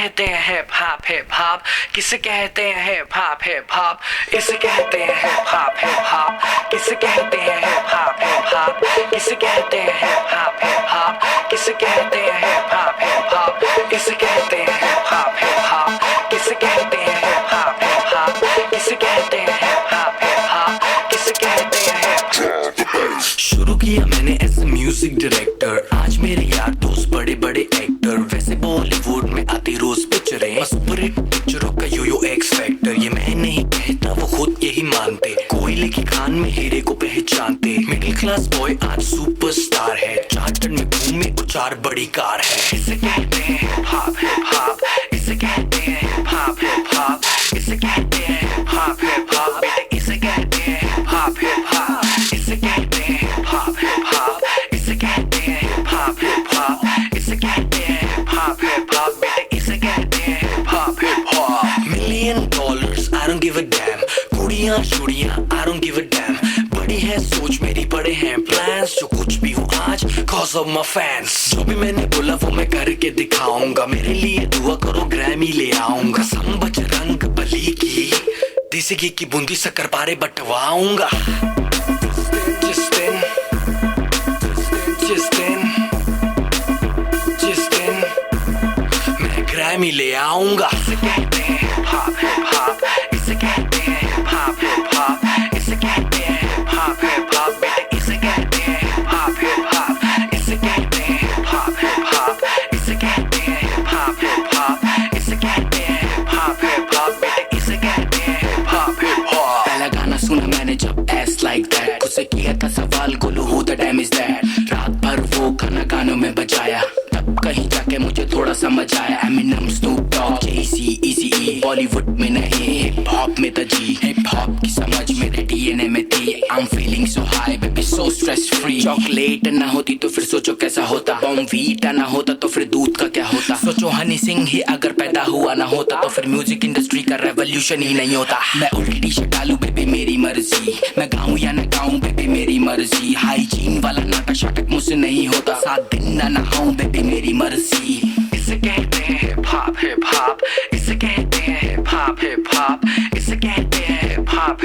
कहते हैं hip hop किसे कहते हैं हिप हॉप इसे कहते हैं हिप हॉप किसे कहते हैं हिप हॉप किसे कहते हैं हिप हॉप किसे कहते हैं हिप हॉप इसे कहते हैं हिप हॉप किसे कहते हैं हिप हॉप किसे कहते हैं हिप हॉप किसे कहते हैं। शुरू किया मैंने एज ए म्यूजिक डायरेक्टर, आज मेरे यार दोस्त बड़े बड़े एक्टर। वैसे बॉलीवुड में आती रोज पिक्चरें, सुपर हिट पिक्चरों का यो एक्स फैक्टर। ये मैं नहीं कहता, वो खुद यही मानते। कोयले की खान में हीरे को पहचानते। मिडिल क्लास बॉय आज सुपरस्टार है, चार्टर्ड में घूमे और 4 बड़ी कार है। इसे कहते हैं हिप हॉप इसे कहते हैं हिप हॉप इसे कहते हैं हिप हॉप बेटे इसे कहते हैं हिप हॉप इसे कहते हैं हिप हॉप इसे कहते हैं हिप हॉप इसे कहते हैं हिप हॉप बेटे इसे कहते हैं hip hop $1 million I don't give a damn। कुड़ियां शुड़ियां I don't give a damn। बड़ी है सोच मेरी, बड़े हैं प्लान्स, जो कुछ भी हो आज cause of my fans। जो भी मैंने बोला वो मैं करके दिखाऊंगा, मेरे लिए दुआ करो ग्रैमी ले आऊंगा। सम बजरंग बली की देसी घी की बूंदी शक्कर पारे बटवाऊंगा। जिस दिन मैं ग्रैमी ले आऊंगा। इसे कहते हैं हिप हॉप इसे कहते हैं हिप हॉप इसे कहते हैं हिप हॉप बेटे इसे कहते हैं हिप हॉप इसे कहते हैं हिप हॉप इसे कहते हैं हिप हॉप इसे कहते हैं हिप हॉप बेटे इसे कहते हैं हिप हॉप। पहला गाना सुना मैंने जब एस लाइक दैट, खुद से किया था सवाल Golu who the dam is that. रात भर वो गाना गानों में बजाया, तब कहीं जाके मुझे थोड़ा समझ आया। एमिनेम, स्नूप डॉग, जेसी, इजी बॉलीवुड में नहीं हिप हॉप में था जी। हिप हॉप की समझ मेरे डीएनए में थी। I am feeling so high baby so stress free. Chocolate ना होती तो फिर सोचो कैसा होता, बॉर्नवीटा ना होता तो फिर दूध का क्या होता। सोचो हनी सिंह ही अगर पैदा हुआ ना होता तो फिर म्यूजिक इंडस्ट्री का रेवोल्यूशन ही नहीं होता। मैं उल्टी टी शर्ट डालूं बेबी मेरी मर्जी, मैं गाऊं या ना गाऊं बेबी मेरी मर्जी। हाइजीन वाला नाटक शाटक मुझसे नहीं होता, 7 दिन ना नहाऊं बेबी मेरी मर्जी। इसे कहते हैं हिप हॉप इसे कहते हैं हिप हॉप इसे कहते हैं हिप हॉप